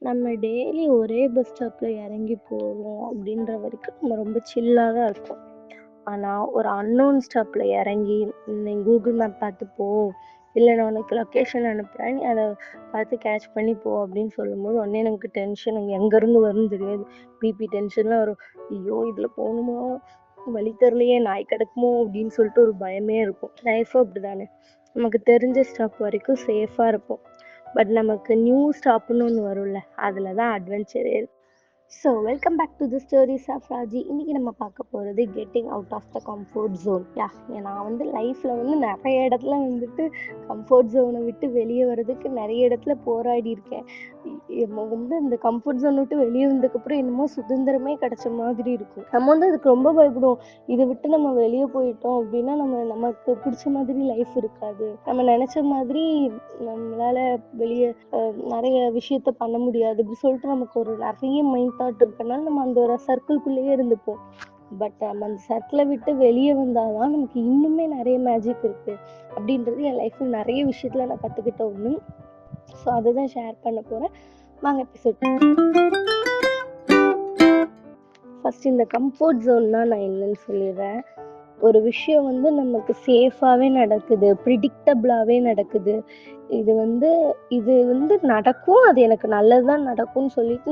நம்ம டெய்லி ஒரே பஸ் ஸ்டாப்ல இறங்கி போறோம் அப்படின்ற வரைக்கும் நம்ம ரொம்ப சில்லா தான் இருப்போம். ஆனா, ஒரு அன்னோன் ஸ்டாப்ல இறங்கி, நீ கூகுள் மேப் பார்த்து போ, இல்ல நான் உனக்கு லொக்கேஷன் அனுப்புறேன். நீ அத பார்த்து கேட்ச் பண்ணி போ அப்படின்னு சொல்லும்போது, உடனே நமக்கு டென்ஷன் எங்கேருந்து வரும்னு தெரியாது. பிபி டென்ஷன்லாம் வரும். ஐயோ! இதில போகணுமா? வழி தெரியலையே, நாய் கிடக்குமோ அப்படின்னு சொல்லிட்டு ஒரு பயமே இருக்கும். லைஃப்பும் அப்படிதானே. நமக்கு தெரிஞ்ச ஸ்டாப் வரைக்கும் சேஃபாக இருப்போம். பட் நமக்கு நியூ ஸ்டாப்னு ஒன்று வரும்ல, அதில் தான் அட்வென்ச்சரே இருக்கு. So welcome back to the stories of Raji. இன்றைக்கி நம்ம பார்க்க போகிறது getting out of the comfort zone. நான் வந்து லைஃப்பில் வந்து நிறைய இடத்துல வந்துட்டு கம்ஃபர்ட் ஜோனை விட்டு வெளியே வர்றதுக்கு நிறைய இடத்துல போராடி இருக்கேன். வந்து இந்த கம்ஃபர்ட் ஜோன் விட்டு வெளியே வந்ததுக்கப்புறம் என்னமோ சுதந்திரமே கிடைச்ச மாதிரி இருக்கும். நம்ம வந்து அதுக்கு ரொம்ப பயப்படுவோம். இதை விட்டு நம்ம வெளியே போயிட்டோம் அப்படின்னா நமக்கு பிடிச்ச மாதிரி லைஃப் இருக்காது, நம்ம நினச்ச மாதிரி நம்மளால வெளியே நிறைய விஷயத்த பண்ண முடியாது அப்படி சொல்லிட்டு நமக்கு ஒரு நிறைய மைண்ட் தாட் இருக்கனால நம்ம அந்த ஒரு சர்க்கிள்குள்ளேயே இருந்துப்போம். பட் நம்ம அந்த சர்க்கிளை விட்டு வெளியே வந்தாதான் நமக்கு இன்னுமே நிறைய மேஜிக் இருக்கு அப்படின்றது என் லைஃப்ல நிறைய விஷயத்துல நான் கத்துக்கிட்ட ஒண்ணு. ஸோ அதுதான் ஷேர் பண்ண போறேன். வாங்க எபிசோட். ஃபர்ஸ்ட் இந்த கம்ஃபர்ட் ஜோன்னா நான் என்னன்னு சொல்லிடுறேன். ஒரு விஷயம் வந்து நமக்கு சேஃபாகவே நடக்குது, ப்ரிடிக்டபிளாகவே நடக்குது. இது வந்து நடக்கும், அது எனக்கு நல்லது தான் நடக்கும்னு சொல்லிட்டு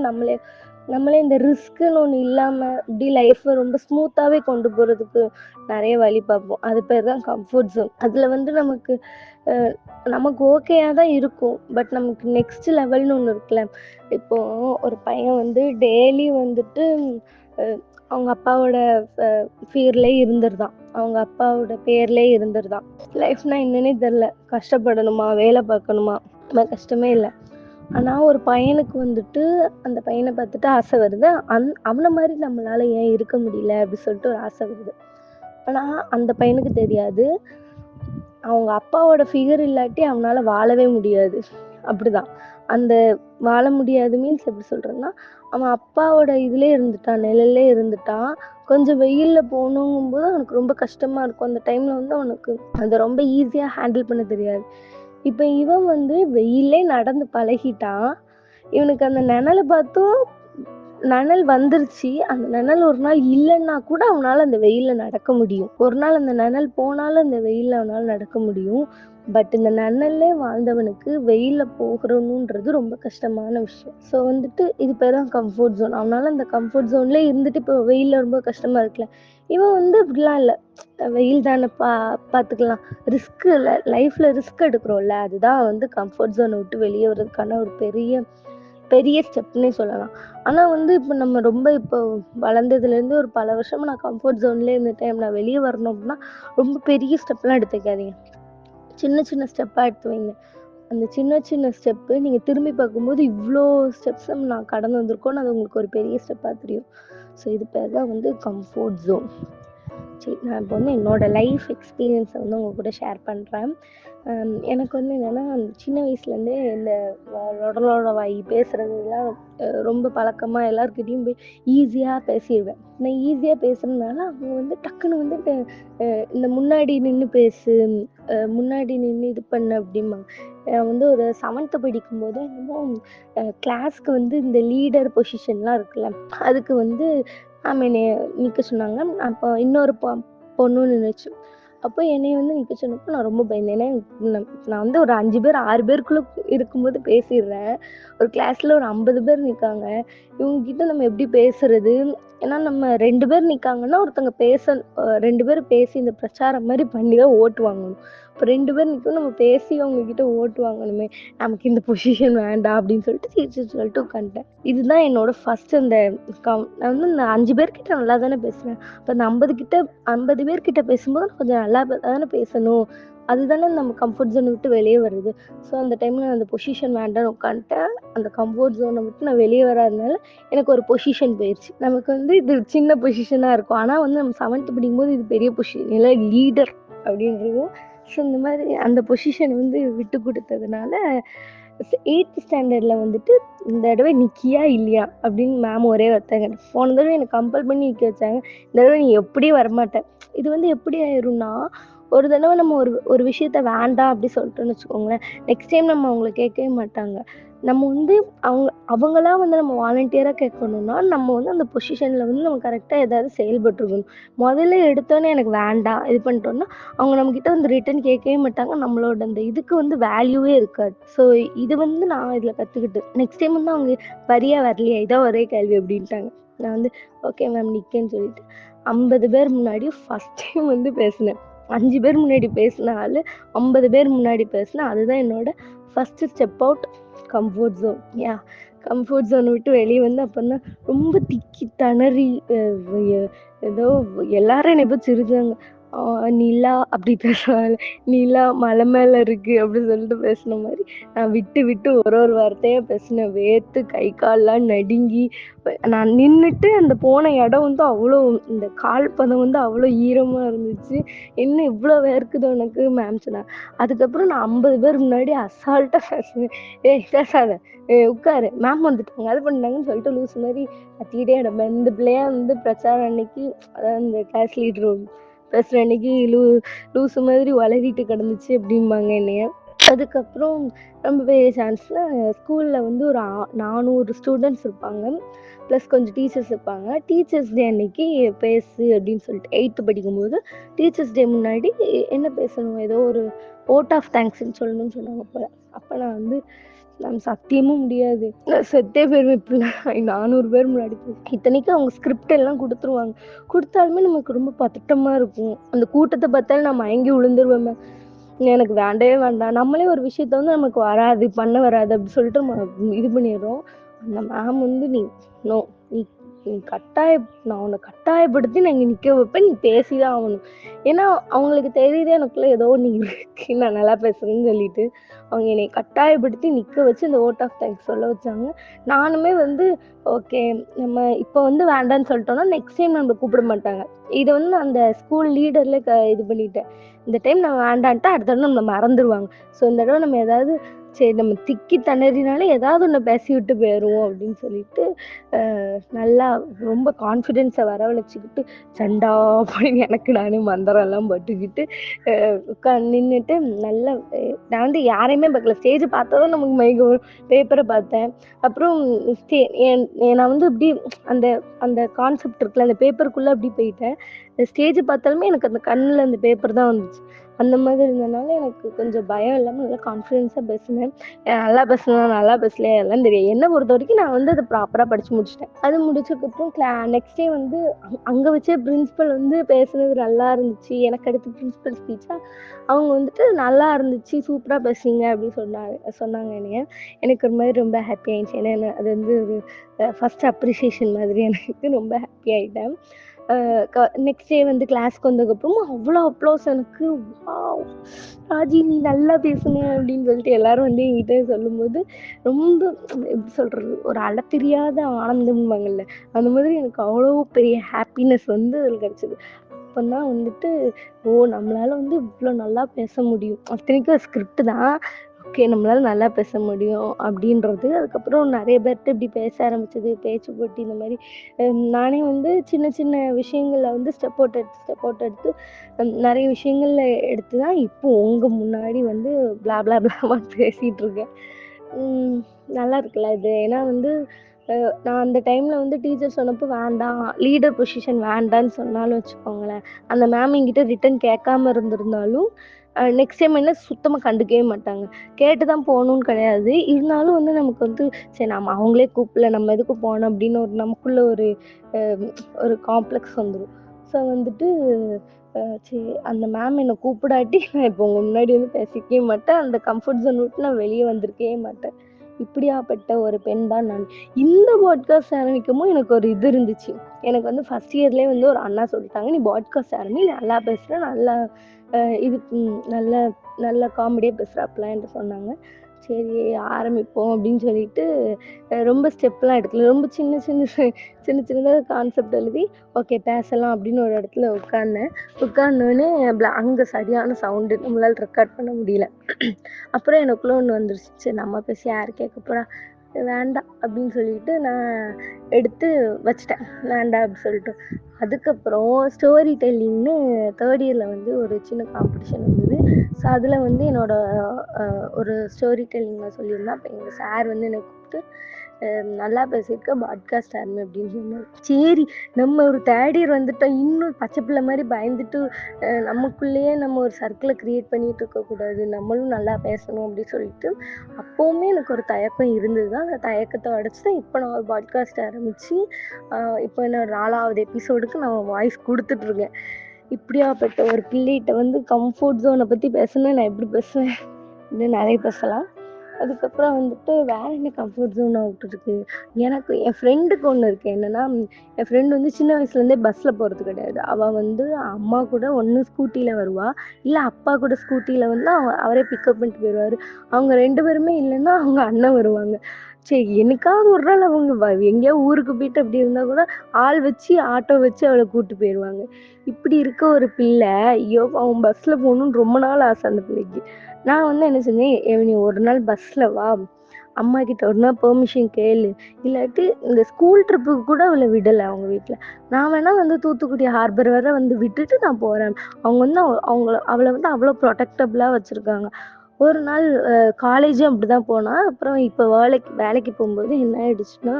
நம்மளே இந்த ரிஸ்க்குன்னு ஒன்று இல்லாமல் இப்படி லைஃப்பை ரொம்ப ஸ்மூத்தாகவே கொண்டு போகிறதுக்கு நிறைய வழி பார்ப்போம். அது பேர் தான் கம்ஃபர்ட் ஜோன். அதில் வந்து நமக்கு ஓகேயாக தான் இருக்கும். பட் நமக்கு நெக்ஸ்ட் லெவல்னு ஒன்று இருக்குல்ல. இப்போது ஒரு பையன் வந்து டெய்லி வந்துட்டு அவங்க அப்பாவோட ஃபியர்லேயே இருந்துருதான், அவங்க அப்பாவோட பேர்லேயே இருந்துருதான். லைஃப்னா என்னன்னே தெரில, கஷ்டப்படணுமா, வேலை பார்க்கணுமா, நம்ம கஷ்டமே இல்லை. ஆனால் ஒரு பையனுக்கு வந்துட்டு அந்த பையனை பார்த்துட்டு ஆசை வருது. அவனை மாதிரி நம்மளால ஏன் இருக்க முடியல அப்படி சொல்லிட்டு ஒரு ஆசை வருது. ஆனால் அந்த பையனுக்கு தெரியாது, அவங்க அப்பாவோட ஃபிகர் இல்லாட்டி அவனால வாழவே முடியாது. அப்படிதான் அந்த வாழ முடியாது மீன்ஸ் எப்படி சொல்றேன்னா, அவன் அப்பாவோட இதுலேயே இருந்துட்டான், நிழல்லே இருந்துட்டான். கொஞ்சம் வெயிலில் போகணுங்கும்போது அவனுக்கு ரொம்ப கஷ்டமாக இருக்கும். அந்த டைமில் வந்து அவனுக்கு அதை ரொம்ப ஈஸியாக ஹேண்டில் பண்ண தெரியாது. இப்போ இவன் வந்து வெயிலே நடந்து பழகிட்டான். இவனுக்கு அந்த நிழலை பார்த்தும் நிழல் வந்துருச்சு. அந்த நிழல் ஒரு நாள் இல்லைன்னா கூட அவனால் அந்த வெயிலில் நடக்க முடியும். ஒரு நாள் அந்த நிழல் போனாலும் அந்த வெயிலில் அவனால் நடக்க முடியும். பட் இந்த நிழல்லே வாழ்ந்தவனுக்கு வெயிலில் போகிறணுன்றது ரொம்ப கஷ்டமான விஷயம். ஸோ வந்துட்டு இது பேர் தான் கம்ஃபர்ட் ஜோன். அவனால் அந்த கம்ஃபர்ட் ஜோன்லேயே இருந்துட்டு இப்போ வெயிலில் ரொம்ப கஷ்டமாக இருக்குல்ல. இவன் வந்து அப்படிலாம் இல்லை, வெயில் தானே பார்த்துக்கலாம், ரிஸ்க் இல்லை, லைஃப்பில் ரிஸ்க் எடுக்கிறோம்ல, அதுதான் வந்து கம்ஃபர்ட் ஜோனை விட்டு வெளியே வர்றதுக்கான ஒரு பெரிய ஸ்டெப்னே சொல்லலாம். ஆனால் வந்து இப்போ வளர்ந்ததுலேருந்து ஒரு பல வருஷமாக நான் கம்ஃபர்ட் ஜோன்லேயே இருந்துட்டேன், நான் வெளியே வரணும் அப்படின்னா ரொம்ப பெரிய ஸ்டெப்லாம் எடுத்துக்காதீங்க. சின்ன சின்ன ஸ்டெப்பாக எடுத்து வைங்க. அந்த சின்ன சின்ன ஸ்டெப்பு நீங்கள் திரும்பி பார்க்கும்போது இவ்வளோ ஸ்டெப்ஸ் நான் கடந்து வந்திருக்கோன்னு அது உங்களுக்கு ஒரு பெரிய ஸ்டெப்பாக தெரியும். ஸோ இது பேர் தான் வந்து கம்ஃபர்ட் ஜோன். சரி, நான் இப்போ வந்து என்னோடய லைஃப் எக்ஸ்பீரியன்ஸை வந்து உங்கள் கூட ஷேர் பண்ணுறேன். எனக்கு வந்து என்னென்னா, சின்ன வயசுலேருந்தே இந்த லொடலோட வாய் பேசுகிறதுலாம் ரொம்ப பழக்கமாக எல்லாருக்கிட்டையும் போய் ஈஸியாக பேசிடுவேன். நான் ஈஸியாக பேசுகிறதுனால அவங்க வந்து டக்குன்னு வந்துட்டு இந்த முன்னாடி நின்று பேசு, முன்னாடி நின்று இது பண்ணு அப்படிம்பாங்க. நான் வந்து ஒரு 7th படிக்கும்போது என்னமோ கிளாஸ்க்கு வந்து இந்த லீடர் பொசிஷன்லாம் இருக்குல்ல, அதுக்கு வந்து என்னைய நிற்க சொன்னாங்க. அப்போ இன்னொரு பொண்ணு நின்றுச்சு. அப்போ என்னைய வந்து நிற்க சொன்னப்போ நான் ரொம்ப பயந்தேன். ஏன்னா நான் வந்து ஒரு 5 பேர் 6 பேருக்குள்ளே இருக்கும்போது பேசிடுறேன். ஒரு கிளாஸில் ஒரு 50 பேர் நிற்காங்க. இவங்ககிட்ட நம்ம எப்படி பேசுறது? ஏன்னா நம்ம 2 பேர் நிற்காங்கன்னா ஒருத்தவங்க 2 பேர் பேசி இந்த பிரச்சாரம் மாதிரி பண்ணி தான் ஓட்டு வாங்கணும். இப்போ 2 பேர் நிற்கும், நம்ம பேசி அவங்கக்கிட்ட ஓட்டு வாங்கணுமே, நமக்கு இந்த பொசிஷன் வேண்டாம் அப்படின்னு சொல்லிட்டு உட்காந்துட்டேன். இதுதான் என்னோட ஃபஸ்ட் அந்த நான் வந்து இந்த 5 பேர்கிட்ட நல்லா தானே பேசுகிறேன். இப்போ அந்த 50 பேர்கிட்ட பேசும்போது கொஞ்சம் நல்லா தானே பேசணும். அதுதானே நம்ம கம்ஃபர்ட் ஜோனை விட்டு வெளியே வருது. ஸோ அந்த டைமில் நான் அந்த பொசிஷன் வேண்டான்னு உட்காந்துட்டேன். அந்த கம்ஃபர்ட் ஜோனை விட்டு நான் வெளியே வராதனால எனக்கு ஒரு பொசிஷன் போயிடுச்சு. நமக்கு வந்து இது சின்ன பொசிஷனாக இருக்கும், ஆனால் வந்து நம்ம 7th படிக்கும்போது இது பெரிய பொசிஷன், இல்லை லீடர் அப்படின்றது. ஸோ இந்த மாதிரி அந்த பொசிஷன் வந்து விட்டு கொடுத்ததுனால 8th ஸ்டாண்டர்டில் வந்துட்டு இந்த தடவை நிற்கியா இல்லையா அப்படின்னு மேம் ஒரே வச்சாங்க. போன தடவை எனக்கு கம்பல் பண்ணி நிற்க வச்சாங்க, இந்த தடவை நீ எப்படியும் வரமாட்டேன். இது வந்து எப்படி ஆயிரும்னா, ஒரு தடவை நம்ம ஒரு விஷயத்த வேண்டாம் அப்படி சொல்லிட்டோன்னு வச்சுக்கோங்களேன், நெக்ஸ்ட் டைம் நம்ம அவங்கள கேட்கவே மாட்டாங்க. நம்ம வந்து அவங்களா வந்து நம்ம வாலண்டியரா கேட்கணும்னா, நம்ம வந்து அந்த பொசிஷன்ல வந்து நம்ம கரெக்ட்டா ஏதாவது செயல்பட்டுருக்கணும். முதல்ல எடுத்தோனே எனக்கு வேண்டாம், இது பண்ணிட்டோம்னா, அவங்க நம்மகிட்ட வந்து ரிட்டர்ன் கேட்கவே மாட்டாங்க. நம்மளோட அந்த இதுக்கு வந்து வேல்யூவே இருக்காது. ஸோ இது வந்து நான் இதில கத்துக்கிட்டது. நெக்ஸ்ட் டைம் வந்து அவங்க வரியா வரலையா? இதான் ஒரே கேள்வி அப்படின்ட்டாங்க. நான் வந்து ஓகே மேம் நிக்கேன்னு சொல்லிட்டு 50 பேர் முன்னாடி ஃபர்ஸ்ட் டைம் வந்து பேசினேன். 5 பேர் முன்னாடி பேசின ஆளு 50 பேர் முன்னாடி பேசினேன். அதுதான் என்னோட first step out comfort zone. Comfort ஜோனை விட்டு வெளியே வந்து அப்போதான் ரொம்ப திக்கி திணறி ஏதோ எல்லாரும் என்னை போய் சிரிச்சாங்க. நிலா அப்படி பேசுவாங்க, நிலா மலை மேலே இருக்கு அப்படின்னு சொல்லிட்டு பேசின மாதிரி நான் விட்டு விட்டு ஒரு ஒரு வார்த்தையாக பேசினேன். வேர்த்து கை கால்லாம் நடுங்கி நான் நின்றுட்டு அந்த போன இடம் வந்து அவ்வளோ இந்த கால் பதம் வந்து அவ்வளோ ஈரமாக இருந்துச்சு. என்ன இவ்வளோ வேர்க்குது உனக்கு மேம் சொன்னாங்க. அதுக்கப்புறம் நான் 50 பேர் முன்னாடி அசால்ட்டாக பேசுனேன். ஏய் பேசாத, உட்காரு மேம் வந்துட்டாங்க அது பண்ணாங்கன்னு சொல்லிட்டு லூஸ் மாதிரி கத்திக்கிட்டே கிடப்பேன். இந்த பிள்ளையா வந்து பிரச்சாரம் அன்னைக்கு, அதாவது இந்த கிளாஸ் லீடர் பேசுகிற அன்னைக்கு லூசு மாதிரி வளரிட்டு கிடந்துச்சு அப்படிம்பாங்க என்னைய. அதுக்கப்புறம் ரொம்ப பெரிய சான்ஸில் ஸ்கூலில் வந்து ஒரு 400 ஸ்டூடெண்ட்ஸ் இருப்பாங்க, ப்ளஸ் கொஞ்சம் டீச்சர்ஸ் இருப்பாங்க. டீச்சர்ஸ் டே அன்னைக்கு பேசு அப்படின்னு சொல்லிட்டு 8th படிக்கும்போது டீச்சர்ஸ் டே முன்னாடி என்ன பேசணும், ஏதோ ஒரு ஓட் ஆஃப் தேங்க்ஸ்ன்னு சொல்லணும்னு சொன்னாங்க போல. அப்போ நான் வந்து மேம் சத்தியமும் முடியாது, நான் செத்தே போயிருவேன் இப்படிலாம் 400 பேர் முன்னாடி இத்தனைக்கும் அவங்க ஸ்கிரிப்ட் எல்லாம் கொடுத்துருவாங்க. கொடுத்தாலுமே நமக்கு ரொம்ப பதட்டமாக இருக்கும். அந்த கூட்டத்தை பார்த்தாலும் நான் மயங்கி விழுந்துருவேன் மேம். எனக்கு வேண்டவே வேண்டாம், நம்மளே ஒரு விஷயத்த வந்து நமக்கு வராது பண்ண வராது அப்படி சொல்லிட்டு நம்ம இது பண்ணிடுறோம். அந்த மேம் வந்து நீ நோ, நீ நீ நான் உன்னை கட்டாயப்படுத்தி நான் இங்கே நிற்க வைப்பேன், நீ பேசிதான் ஆகணும். ஏன்னா அவங்களுக்கு தெரியுதே எனக்குள்ள ஏதோ நீ இருக்கு நான் நல்லா பேசுறேன்னு சொல்லிட்டு அவங்க என்னை கட்டாயப்படுத்தி நிற்க வச்சு இந்த ஓட் ஆஃப் தேங்க்ஸ் சொல்ல வச்சாங்க. நானுமே வந்து ஓகே நம்ம இப்போ வந்து வேண்டான்னு சொல்லிட்டோம்னா நெக்ஸ்ட் டைம் நம்ம கூப்பிட மாட்டாங்க. இதை வந்து நான் அந்த ஸ்கூல் லீடர்ல இது பண்ணிட்டேன். இந்த டைம் நம்ம வேண்டான்ட்டா அடுத்த தடவை நம்ம மறந்துடுவாங்க. ஸோ இந்த தடவை நம்ம ஏதாவது சரி நம்ம திக்கி திணறினாலே ஏதாவது ஒன்று பேசி விட்டு போயிடுவோம் அப்படின்னு சொல்லிட்டு நல்லா ரொம்ப கான்ஃபிடென்ஸை வரவழைச்சிக்கிட்டு சண்டா அப்படின்னு எனக்கு நானே மந்திரம் எல்லாம் பட்டுக்கிட்டு நின்றுட்டு நல்லா நான் வந்து யாரையுமே பார்க்கல. ஸ்டேஜ் பார்த்ததும் நமக்கு மயக்கம் வரும். பேப்பரை பார்த்தேன். அப்புறம் நான் வந்து இப்படி அந்த அந்த கான்செப்ட் இருக்குல்ல, அந்த பேப்பருக்குள்ளே அப்படி போயிட்டேன். ஸ்டேஜ் பார்த்தாலுமே எனக்கு அந்த கண்ணில் அந்த பேப்பர் தான் வந்துச்சு. அந்த மாதிரி இருந்ததுனால எனக்கு கொஞ்சம் பயம் இல்லாமல் நல்லா கான்ஃபிடென்ஸாக பேசினேன். நல்லா பேசுனேன் நல்லா பேசலையா எல்லாம் தெரியும். என்னை பொறுத்த வரைக்கும் நான் வந்து அதை ப்ராப்பராக படித்து முடிச்சிட்டேன். அது முடிச்சதுக்கப்புறம் நெக்ஸ்ட் டே வந்து அங்கே வச்சே பிரின்ஸிபல் வந்து பேசுனது நல்லா இருந்துச்சு. எனக்கு அடுத்து பிரின்ஸிபல் ஸ்பீச்சாக அவங்க வந்துட்டு நல்லா இருந்துச்சு, சூப்பராக பேசுனீங்க அப்படின்னு சொன்னாங்க என்னைய. எனக்கு ஒரு மாதிரி ரொம்ப ஹாப்பி ஆயிடுச்சு. ஏன்னா அது வந்து ஒரு ஃபர்ஸ்ட் அப்ரிசியேஷன் மாதிரி எனக்கு ரொம்ப ஹாப்பி ஆகிட்டேன். நெக்ஸ்ட் டே வந்து கிளாஸ்க்கு வந்ததுக்கப்புறமும் அவ்வளோ அப்ளோஸ் எனக்கு. வாவ் ராஜி நீ நல்லா பேசுன அப்படின்னு சொல்லிட்டு எல்லாரும் வந்து என்கிட்ட சொல்லும்போது ரொம்ப எப்படி சொல்கிறது, ஒரு அளத்தெரியாத ஆனந்தம்பாங்கல்ல, அந்த மாதிரி எனக்கு அவ்வளோ பெரிய ஹாப்பினஸ் வந்து அதில் கிடச்சிது. அப்போ தான் வந்துட்டு ஓ நம்மளால வந்து இவ்வளோ நல்லா பேச முடியும், அத்தனைக்கும் ஸ்கிரிப்ட் தான், ஓகே நம்மளால நல்லா பேச முடியும் அப்படின்றது. அதுக்கப்புறம் நிறைய பேர்கிட்ட இப்படி பேச ஆரம்பிச்சது, பேச்சு போட்டி இந்த மாதிரி நானே வந்து சின்ன சின்ன விஷயங்களில் வந்து ஸ்டெப் அவுட் எடுத்து நிறைய விஷயங்கள்ல எடுத்து தான் இப்போ உங்கள் முன்னாடி வந்து பிளா பிளா பிளாமா பேசிகிட்டு இருக்கேன். நல்லா இருக்குல்ல இது. ஏன்னா வந்து நான் அந்த டைமில் வந்து டீச்சர் சொன்னப்போ வேண்டாம், லீடர் பொசிஷன் வேண்டான்னு சொன்னாலும் வச்சுக்கோங்களேன், அந்த மேம் என்கிட்ட ரிட்டன் கேட்காம இருந்திருந்தாலும் நெக்ஸ்ட் டைம் என்ன சுத்தமாக கண்டுக்கவே மாட்டாங்க. கேட்டு தான் போகணுன்னு கிடையாது, இருந்தாலும் வந்து நமக்கு வந்து சரி நம்ம அவங்களே கூப்பிடல நம்ம எதுக்கு போனோம் அப்படின்னு ஒரு நமக்குள்ள ஒரு காம்ப்ளெக்ஸ் வந்துடும். ஸோ வந்துட்டு சரி அந்த மேம் என்னை கூப்பிடாட்டி நான் இப்போ உங்கள் முன்னாடி வந்து பேசிக்கவே மாட்டேன், அந்த கம்ஃபர்ட் ஜோன் விட்டு நான் வெளியே வந்திருக்கவே மாட்டேன். இப்படியாப்பட்ட ஒரு பெண் தான் நான். இந்த பாட்காஸ்ட் ஆரம்பிக்கும்போது எனக்கு ஒரு இது இருந்துச்சு. எனக்கு வந்து ஃபர்ஸ்ட் இயர்லேயே வந்து ஒரு அண்ணா சொல்லிட்டாங்க, நீ பாட்காஸ்ட் ஆரம்பி, நல்லா பேசுகிற, நல்லா இது நல்ல நல்ல காமெடியாக பேசுகிறாப்புலன்ட்டு சொன்னாங்க. சரி ஆரம்பிப்போம் அப்படின்னு சொல்லிட்டு ரொம்ப ஸ்டெப்லாம் எடுக்கல, ரொம்ப சின்னதாக கான்செப்ட் எழுதி ஓகே பேசலாம் அப்படின்னு ஒரு இடத்துல உட்கார்ந்தோடனே அங்கே சரியான சவுண்டு, நம்மளால் ரெக்கார்ட் பண்ண முடியல. அப்புறம் எனக்குள்ள ஒன்று வந்துருச்சு, சரி நம்ம பேசி யார் கேட்க போகிறா, வேண்டாம் அப்படின்னு சொல்லிட்டு நான் எடுத்து வச்சிட்டேன், வேண்டாம் அப்படின்னு சொல்லிட்டு. அதுக்கப்புறம் ஸ்டோரி டெல்லிங்னு தேர்ட் இயரில் வந்து ஒரு சின்ன காம்படிஷன் வந்தது. ஸோ அதில் வந்து என்னோட ஒரு ஸ்டோரி டெல்லிங் நான் சொல்லியிருந்தேன். அப்போ எங்கள் சார் வந்து என்னை கூப்பிட்டு நல்லா பேசியிருக்க பாட்காஸ்ட் ஆரம்பி அப்படின்னு சொன்னார். சரி, நம்ம ஒரு தேர்ட் இயர் வந்துட்டோம், இன்னும் பச்சை பிள்ளை மாதிரி பயந்துட்டு நமக்குள்ளேயே நம்ம ஒரு சர்க்கிளை க்ரியேட் பண்ணிட்டு இருக்கக்கூடாது, நம்மளும் நல்லா பேசணும் அப்படின்னு சொல்லிட்டு அப்போவுமே எனக்கு ஒரு தயக்கம் இருந்தது தான். அந்த தயக்கத்தை உடச்சி தான் இப்போ நான் ஒரு பாட்காஸ்ட் ஆரம்பித்து இப்போ என்னோட 4வது எபிசோடுக்கு நான் வாய்ஸ் கொடுத்துட்ருக்கேன். இப்படியாப்பட்ட ஒரு பிள்ளைகிட்ட வந்து கம்ஃபர்ட் ஜோனை பற்றி பேசுனா நான் எப்படி பேசுவேன்? இன்னும் நிறைய பேசலாம். அதுக்கப்புறம் வந்துட்டு வேற என்ன கம்ஃபர்ட் ஜோன் அவுட் இருக்கு. எனக்கு என் ஃப்ரெண்டுக்கு ஒன்று இருக்கு. என்னன்னா, என் ஃப்ரெண்டு வந்து சின்ன வயசுலேருந்தே பஸ்ஸில் போகிறது கிடையாது. அவள் வந்து அம்மா கூட ஒன்று ஸ்கூட்டியில் வருவா, இல்லை அப்பா கூட ஸ்கூட்டியில் வந்து அவரே பிக்கப் பண்ணிட்டு போயிடுவார். அவங்க 2 பேருமே இல்லைன்னா அவங்க அண்ணன் வருவாங்க. சரி, என்னைக்காவது ஒரு நாள் அவங்க எங்கேயாவது ஊருக்கு போயிட்டு அப்படி இருந்தால் கூட ஆள் வச்சு ஆட்டோ வச்சு அவளை கூப்பிட்டு போயிடுவாங்க. இப்படி இருக்க ஒரு பிள்ளை, ஐயோ அவன் பஸ்ஸில் போகணுன்னு ரொம்ப நாள் ஆசை அந்த பிள்ளைக்கு. நான் வந்து என்ன செஞ்சேன், நீ ஒரு நாள் பஸ்ஸில் வா, அம்மா கிட்ட ஒரு நாள் பெர்மிஷன் கேளு, இல்லாட்டி இந்த ஸ்கூல் ட்ரிப்புக்கு கூட அவளை விடலை அவங்க வீட்டில். நான் வேணா வந்து தூத்துக்குடி ஹார்பர் வரை வந்து விட்டுட்டு நான் போகிறேன். அவங்க வந்து அவளை வந்து அவ்வளோ ப்ரொடெக்டபுளாக வச்சுருக்காங்க. ஒரு நாள் காலேஜும் அப்படி தான் போனா. அப்புறம் இப்போ வேலைக்கு போகும்போது என்ன ஆயிடுச்சுன்னா,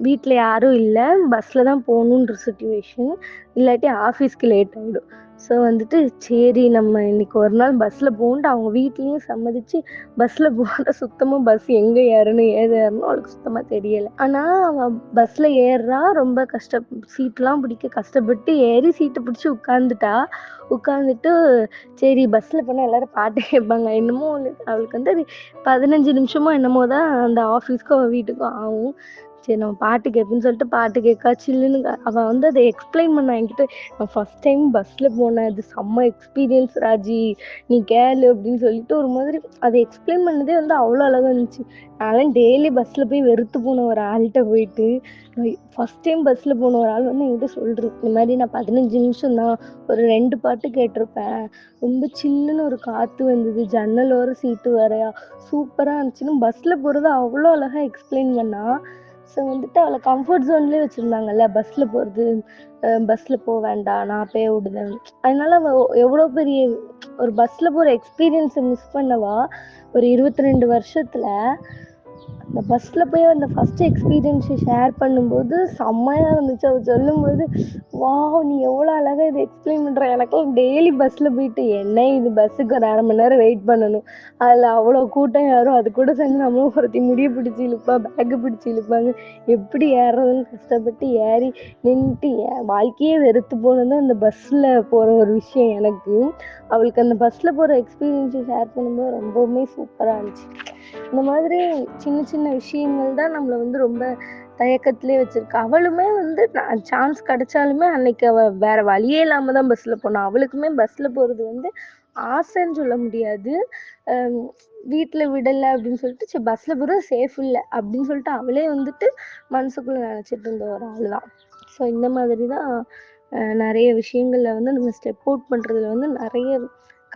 வீட்டில் யாரும் இல்லை, பஸ்ஸில் தான் போகணுன்ற சுச்சுவேஷன், இல்லாட்டி ஆஃபீஸ்க்கு லேட் ஆகிடும். ஸோ வந்துட்டு சரி நம்ம இன்னைக்கு ஒரு நாள் பஸ்ஸில் போகணுன்ட்டு அவங்க வீட்லேயும் சம்மதிச்சு பஸ்ஸில் போனால் சுத்தமாக பஸ் எங்கே ஏறணும் ஏது ஏறணும் அவளுக்கு சுத்தமாக தெரியலை. ஆனால் அவள் பஸ்ஸில் ஏறுறா, ரொம்ப சீட்டெலாம் பிடிக்க கஷ்டப்பட்டு ஏறி சீட்டை பிடிச்சி உட்காந்துட்டு சரி பஸ்ஸில் போனால் எல்லோரும் பாட்டு கேட்பாங்க. என்னமோ அவளுக்கு வந்து அது 15 நிமிஷமோ என்னமோ தான் அந்த ஆஃபீஸ்க்கும் அவள் வீட்டுக்கும் ஆகும். சரி நம்ம பாட்டு கேட்போன்னு சொல்லிட்டு பாட்டு கேட்கா சில்லுன்னு அவள் வந்து அதை எக்ஸ்பிளைன் பண்ணா என்கிட்ட. நான் ஃபஸ்ட் டைம் பஸ்ஸில் போனேன், அது செம்ம எக்ஸ்பீரியன்ஸ் ராஜி, நீ கேளு அப்படின்னு சொல்லிட்டு ஒரு மாதிரி அதை எக்ஸ்பிளைன் பண்ணதே வந்து அவ்வளோ அழகாக இருந்துச்சு. நான்லாம் டெய்லி பஸ்ஸில் போய் வெறுத்து போன ஒரு ஆள்கிட்ட போயிட்டு ஃபஸ்ட் டைம் பஸ்ஸில் போன ஒரு ஆள் வந்து என்கிட்ட சொல்கிறது, இந்த மாதிரி நான் 15 நிமிஷம் தான் ஒரு 2 பாட்டு கேட்டிருப்பேன், ரொம்ப சில்லுன்னு ஒரு காற்று வந்தது, ஜன்னலோர சீட்டு வேறையா, சூப்பராக இருந்துச்சுன்னு பஸ்ஸில் போகிறத அவ்வளோ அழகாக எக்ஸ்பிளைன் பண்ணா. ஸோ வந்துட்டு அவளை கம்ஃபர்ட் ஜோன்லேயே வச்சுருந்தாங்கல்ல, பஸ்ஸில் போகிறது, பஸ்ஸில் போக வேண்டாம் நான் போய் விடுதேன். அதனால அவள் எவ்வளோ பெரிய ஒரு பஸ்ஸில் போகிற எக்ஸ்பீரியன்ஸை மிஸ் பண்ணவா ஒரு 22 வருஷத்தில் அந்த பஸ்ஸில் போய் அந்த ஃபஸ்ட்டு எக்ஸ்பீரியன்ஸை ஷேர் பண்ணும்போது செம்மையாக இருந்துச்சு. அவள் சொல்லும்போது வாவ் நீ எவ்வளோ அழகாக இதை எக்ஸ்பிளைன் பண்ணுற, எனக்கெல்லாம் டெய்லி பஸ்ஸில் போயிட்டு என்ன இது பஸ்ஸுக்கு ஒரு 1/2 மணி நேரம் வெயிட் பண்ணணும், அதில் அவ்வளோ கூட்டம் யாரும் அது கூட சேர்ந்து நம்மளும் ஒருத்தி முடிய பிடிச்சி இழுப்பா, பேக்கு பிடிச்சி இழுப்பாங்க, எப்படி ஏறுறதுன்னு கஷ்டப்பட்டு ஏறி நின்றுட்டு வாழ்க்கையே வெறுத்து போனது அந்த பஸ்ஸில் போகிற ஒரு விஷயம். எனக்கு அவளுக்கு அந்த பஸ்ஸில் போகிற எக்ஸ்பீரியன்ஸை ஷேர் பண்ணும்போது ரொம்பவுமே சூப்பராக இருந்துச்சு. இந்த மாதிரி சின்ன சின்ன விஷயங்கள் தான் நம்மளை வந்து ரொம்ப தயக்கத்திலே வச்சிருக்கு. அவளுமே வந்து சான்ஸ் கிடைச்சாலுமே அன்னைக்கு அவள் வேற வழியே இல்லாமல் தான் பஸ்ஸில் போனாள். அவளுக்குமே பஸ்ஸில் போகிறது வந்து ஆசைன்னு சொல்ல முடியாது. வீட்டில் விடலை அப்படின்னு சொல்லிட்டு சரி பஸ்ஸில் போகிறது சேஃப் இல்லை அப்படின்னு சொல்லிட்டு அவளே வந்துட்டு மனசுக்குள்ளே நினச்சிட்டு இருந்த ஒரு ஆள் தான். ஸோ இந்த மாதிரி தான் நிறைய விஷயங்களில் வந்து நம்ம ஸ்டெப் அவுட் பண்ணுறதுல வந்து நிறைய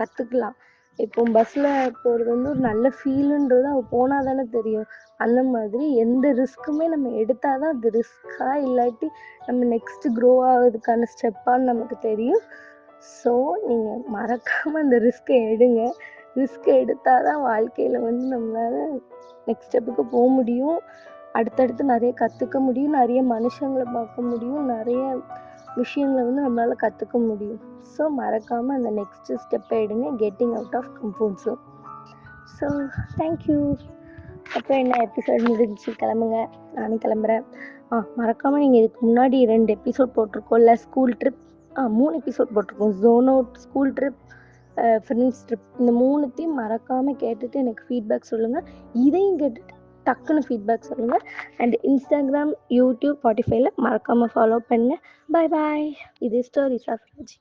கற்றுக்கலாம். இப்போ பஸ்ஸில் போகிறது வந்து ஒரு நல்ல ஃபீலுன்றது அவள் போனால் தானே தெரியும். அந்த மாதிரி எந்த ரிஸ்க்குமே நம்ம எடுத்தால் தான் அது ரிஸ்க்கா இல்லாட்டி நம்ம நெக்ஸ்ட்டு க்ரோ ஆகிறதுக்கான ஸ்டெப்பான்னு நமக்கு தெரியும். ஸோ நீங்கள் மறக்காமல் அந்த ரிஸ்க்கை எடுங்க. ரிஸ்க் எடுத்தால் தான் வாழ்க்கையில் வந்து நம்மளால் நெக்ஸ்ட் ஸ்டெப்புக்கு போக முடியும். அடுத்தடுத்து நிறைய கற்றுக்க முடியும், நிறைய மனுஷங்களை பார்க்க முடியும், நிறைய விஷயங்களை வந்து நம்மளால் கற்றுக்க முடியும். ஸோ மறக்காமல் அந்த நெக்ஸ்ட்டு ஸ்டெப்பை எடுங்க, getting out of comfort zone. So thank you. அப்புறம் என்ன எபிசோட் முடிஞ்சு கிளம்புங்க, நானும் கிளம்புறேன். மறக்காமல் நீங்கள் இதுக்கு முன்னாடி 2 எபிசோட் போட்டிருக்கோம்ல, ஸ்கூல் ட்ரிப் 3 எபிசோட் போட்டிருக்கோம். Zone out, school trip, friends trip, இந்த 3த்தையும் மறக்காமல் கேட்டுட்டு எனக்கு ஃபீட்பேக் சொல்லுங்கள். இதையும் கேட்டுட்டு டக்குன்னு ஃபீட்பேக் சொல்லுங்கள். அண்ட் இன்ஸ்டாகிராம், யூடியூப், ஸ்பாட்டிஃபைல மறக்காமல் ஃபாலோ பண்ணுங்கள். பாய் பாய். இது ஸ்டோரிஸ் ஆஃப் ராஜி.